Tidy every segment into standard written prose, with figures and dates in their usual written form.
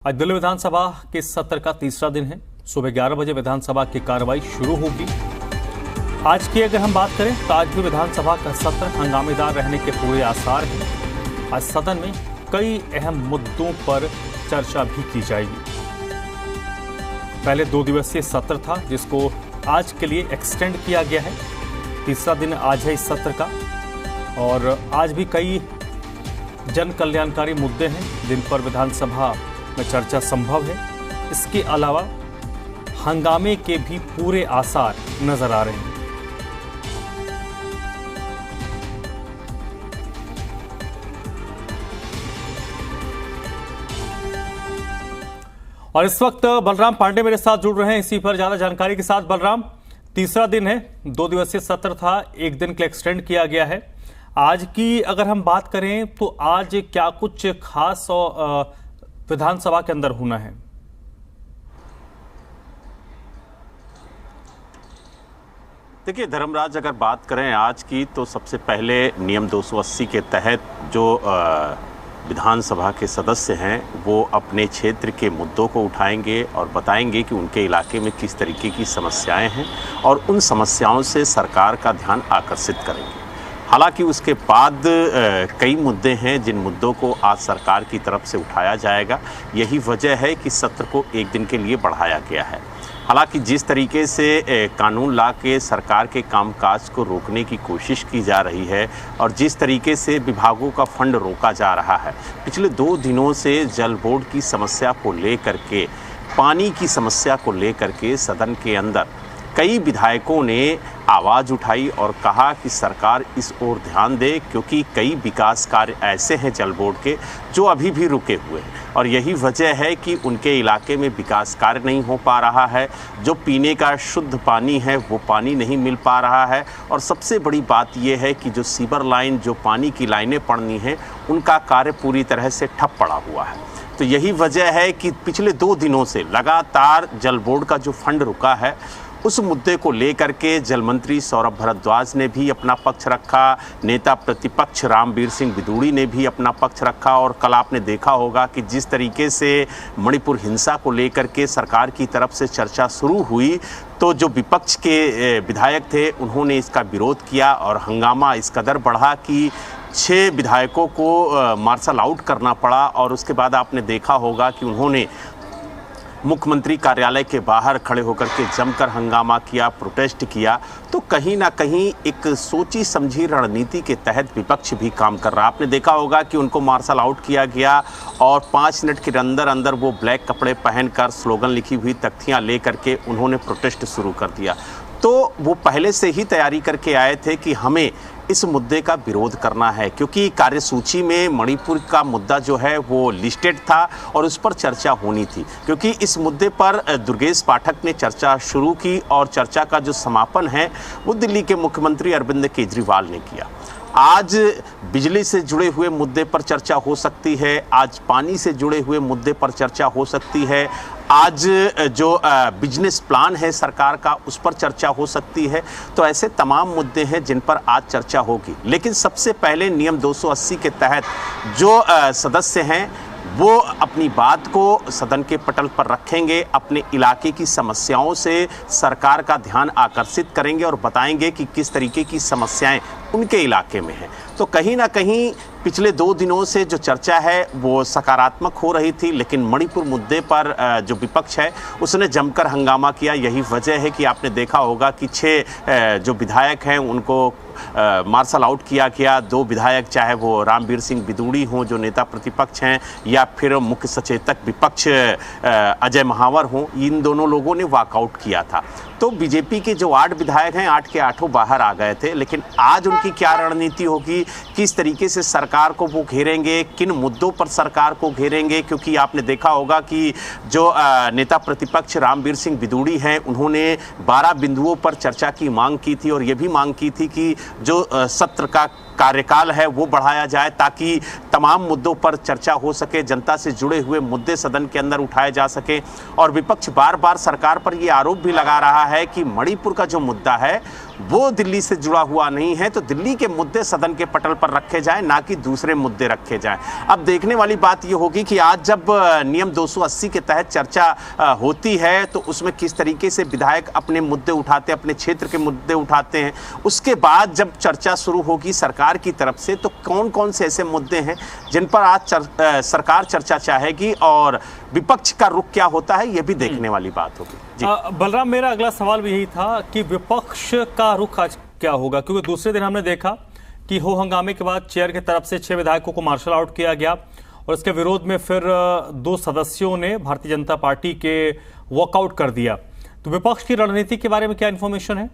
आज दिल्ली विधानसभा के सत्र का तीसरा दिन है। सुबह 11 बजे विधानसभा की कार्रवाई शुरू होगी। आज की अगर हम बात करें तो आज भी विधानसभा का सत्र हंगामेदार रहने के पूरे आसार हैं। आज सदन में कई अहम मुद्दों पर चर्चा भी की जाएगी। पहले 2 दिवसीय सत्र था जिसको आज के लिए एक्सटेंड किया गया है। तीसरा दिन आज है इस सत्र का और आज भी कई जन कल्याणकारी मुद्दे हैं जिन पर विधानसभा में चर्चा संभव है। इसके अलावा हंगामे के भी पूरे आसार नजर आ रहे हैं। और इस वक्त बलराम पांडे मेरे साथ जुड़ रहे हैं इसी पर ज्यादा जानकारी के साथ। बलराम, तीसरा दिन है, 2 दिवसीय सत्र था, 1 दिन के एक्सटेंड किया गया है। आज की अगर हम बात करें तो आज क्या कुछ खास और विधानसभा के अंदर होना है? देखिए धर्मराज, अगर बात करें आज की तो सबसे पहले नियम 280 के तहत जो विधानसभा के सदस्य हैं वो अपने क्षेत्र के मुद्दों को उठाएंगे और बताएंगे कि उनके इलाके में किस तरीके की समस्याएं हैं और उन समस्याओं से सरकार का ध्यान आकर्षित करेंगे। हालांकि उसके बाद कई मुद्दे हैं जिन मुद्दों को आज सरकार की तरफ से उठाया जाएगा। यही वजह है कि सत्र को 1 दिन के लिए बढ़ाया गया है। हालांकि जिस तरीके से कानून ला के सरकार के कामकाज को रोकने की कोशिश की जा रही है और जिस तरीके से विभागों का फंड रोका जा रहा है, पिछले 2 दिनों से जल बोर्ड की समस्या को लेकर के, पानी की समस्या को लेकर के सदन के अंदर कई विधायकों ने आवाज़ उठाई और कहा कि सरकार इस ओर ध्यान दे, क्योंकि कई विकास कार्य ऐसे हैं जल बोर्ड के जो अभी भी रुके हुए हैं और यही वजह है कि उनके इलाके में विकास कार्य नहीं हो पा रहा है। जो पीने का शुद्ध पानी है वो पानी नहीं मिल पा रहा है और सबसे बड़ी बात यह है कि जो सीवर लाइन, जो पानी की लाइनें पड़नी हैं, उनका कार्य पूरी तरह से ठप पड़ा हुआ है। तो यही वजह है कि पिछले 2 दिनों से लगातार जल बोर्ड का जो फंड रुका है उस मुद्दे को लेकर के जल मंत्री सौरभ भारद्वाज ने भी अपना पक्ष रखा, नेता प्रतिपक्ष रामवीर सिंह बिदूड़ी ने भी अपना पक्ष रखा और कल आपने देखा होगा कि जिस तरीके से मणिपुर हिंसा को लेकर के सरकार की तरफ से चर्चा शुरू हुई तो जो विपक्ष के विधायक थे उन्होंने इसका विरोध किया और हंगामा इस कदर बढ़ा कि 6 विधायकों को मार्शल आउट करना पड़ा और उसके बाद आपने देखा होगा कि उन्होंने मुख्यमंत्री कार्यालय के बाहर खड़े होकर के जमकर हंगामा किया, प्रोटेस्ट किया। तो कहीं ना कहीं एक सोची समझी रणनीति के तहत विपक्ष भी काम कर रहा। आपने देखा होगा कि उनको मार्शल आउट किया गया और 5 मिनट के अंदर अंदर वो ब्लैक कपड़े पहनकर स्लोगन लिखी हुई तख्तियां लेकर के उन्होंने प्रोटेस्ट शुरू कर दिया। तो वो पहले से ही तैयारी करके आए थे कि हमें इस मुद्दे का विरोध करना है, क्योंकि कार्यसूची में मणिपुर का मुद्दा जो है वो लिस्टेड था और उस पर चर्चा होनी थी। क्योंकि इस मुद्दे पर दुर्गेश पाठक ने चर्चा शुरू की और चर्चा का जो समापन है वो दिल्ली के मुख्यमंत्री अरविंद केजरीवाल ने किया। आज बिजली से जुड़े हुए मुद्दे पर चर्चा हो सकती है, आज पानी से जुड़े हुए मुद्दे पर चर्चा हो सकती है, आज जो बिजनेस प्लान है सरकार का उस पर चर्चा हो सकती है। तो ऐसे तमाम मुद्दे हैं जिन पर आज चर्चा होगी। लेकिन सबसे पहले नियम 280 के तहत जो सदस्य हैं वो अपनी बात को सदन के पटल पर रखेंगे, अपने इलाके की समस्याओं से सरकार का ध्यान आकर्षित करेंगे और बताएंगे कि किस तरीके की समस्याएं उनके इलाके में हैं। तो कहीं ना कहीं पिछले 2 दिनों से जो चर्चा है वो सकारात्मक हो रही थी, लेकिन मणिपुर मुद्दे पर जो विपक्ष है उसने जमकर हंगामा किया। यही वजह है कि आपने देखा होगा कि 6 जो विधायक हैं उनको मार्शल आउट किया गया। 2 विधायक, चाहे वो रामवीर सिंह बिदूड़ी हों जो नेता प्रतिपक्ष हैं या फिर मुख्य सचेतक विपक्ष अजय महावर हों, इन दोनों लोगों ने वॉकआउट किया था। तो बीजेपी के जो 8 विधायक हैं, 8 के 8 बाहर आ गए थे। लेकिन आज उनकी क्या रणनीति होगी, किस तरीके से सरकार को वो घेरेंगे, किन मुद्दों पर सरकार को घेरेंगे, क्योंकि आपने देखा होगा कि जो नेता प्रतिपक्ष रामवीर सिंह बिदूड़ी हैं उन्होंने 12 बिंदुओं पर चर्चा की मांग की थी और ये भी मांग की थी कि जो सत्र का कार्यकाल है वो बढ़ाया जाए ताकि तमाम मुद्दों पर चर्चा हो सके, जनता से जुड़े हुए मुद्दे सदन के अंदर उठाए जा सके। और विपक्ष बार बार सरकार पर ये आरोप भी लगा रहा है कि मणिपुर का जो मुद्दा है वो दिल्ली से जुड़ा हुआ नहीं है, तो दिल्ली के मुद्दे सदन के पटल पर रखे जाएं, ना कि दूसरे मुद्दे रखे जाएं। अब देखने वाली बात ये होगी कि आज जब नियम 280 के तहत चर्चा होती है तो उसमें किस तरीके से विधायक अपने मुद्दे उठाते हैं, अपने क्षेत्र के मुद्दे उठाते हैं। उसके बाद जब चर्चा शुरू होगी सरकार की तरफ से तो कौन कौन से ऐसे मुद्दे हैं जिन पर आज सरकार चर्चा चाहेगी और विपक्ष का रुख क्या होता है ये भी देखने वाली बात होगी। बलराम, मेरा अगला सवाल भी यही था कि विपक्ष का रुख आज क्या होगा, क्योंकि दूसरे दिन हमने देखा कि हो हंगामे के बाद चेयर की तरफ से 6 विधायकों को मार्शल आउट किया गया और इसके विरोध में फिर 2 सदस्यों ने भारतीय जनता पार्टी के वॉकआउट कर दिया। तो विपक्ष की रणनीति के बारे में क्या इंफॉर्मेशन है?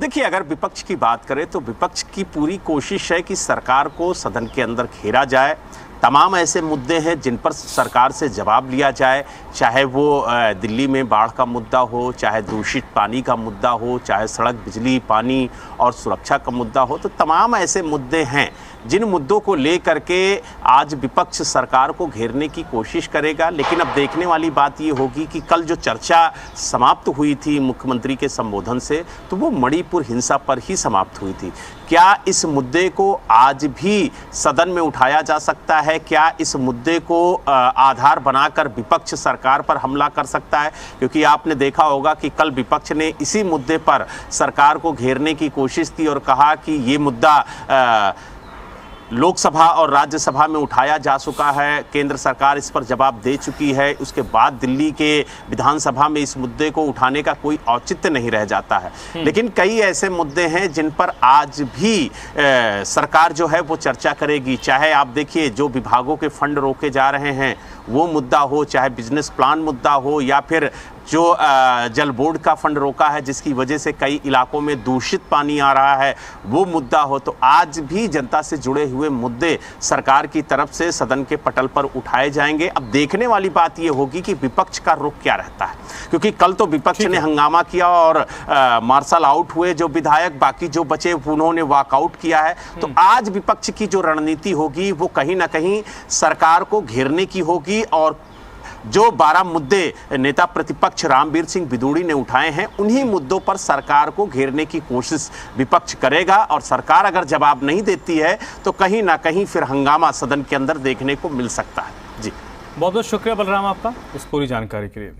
देखिए, अगर विपक्ष की बात करें तो विपक्ष की पूरी कोशिश है कि सरकार को सदन के अंदर घेरा जाए। तमाम ऐसे मुद्दे हैं जिन पर सरकार से जवाब लिया जाए, चाहे वो दिल्ली में बाढ़ का मुद्दा हो, चाहे दूषित पानी का मुद्दा हो, चाहे सड़क, बिजली, पानी और सुरक्षा का मुद्दा हो। तो तमाम ऐसे मुद्दे हैं जिन मुद्दों को लेकर के आज विपक्ष सरकार को घेरने की कोशिश करेगा। लेकिन अब देखने वाली बात ये होगी कि कल जो चर्चा समाप्त हुई थी मुख्यमंत्री के संबोधन से, तो वो मणिपुर हिंसा पर ही समाप्त हुई थी। क्या इस मुद्दे को आज भी सदन में उठाया जा सकता है? क्या इस मुद्दे को आधार बनाकर विपक्ष सरकार पर हमला कर सकता है? क्योंकि आपने देखा होगा कि कल विपक्ष ने इसी मुद्दे पर सरकार को घेरने की कोशिश की और कहा कि ये मुद्दा लोकसभा और राज्यसभा में उठाया जा चुका है, केंद्र सरकार इस पर जवाब दे चुकी है। उसके बाद दिल्ली के विधानसभा में इस मुद्दे को उठाने का कोई औचित्य नहीं रह जाता है। लेकिन कई ऐसे मुद्दे हैं जिन पर आज भी सरकार जो है वो चर्चा करेगी। चाहे आप देखिए जो विभागों के फंड रोके जा रहे हैं वो मुद्दा हो, चाहे बिजनेस प्लान मुद्दा हो, या फिर जो जल बोर्ड का फंड रोका है जिसकी वजह से कई इलाकों में दूषित पानी आ रहा है वो मुद्दा हो। तो आज भी जनता से जुड़े हुए मुद्दे सरकार की तरफ से सदन के पटल पर उठाए जाएंगे। अब देखने वाली बात ये होगी कि विपक्ष का रुख क्या रहता है, क्योंकि कल तो विपक्ष ने हंगामा किया और मार्शल आउट हुए जो विधायक, बाकी जो बचे उन्होंने वॉकआउट किया है। तो आज विपक्ष की जो रणनीति होगी वो कहीं ना कहीं सरकार को घेरने की होगी और जो 12 मुद्दे नेता प्रतिपक्ष रामवीर सिंह बिदूड़ी ने उठाए हैं उन्हीं मुद्दों पर सरकार को घेरने की कोशिश विपक्ष करेगा। और सरकार अगर जवाब नहीं देती है तो कहीं ना कहीं फिर हंगामा सदन के अंदर देखने को मिल सकता है। जी, बहुत बहुत शुक्रिया बलराम आपका इस पूरी जानकारी के लिए।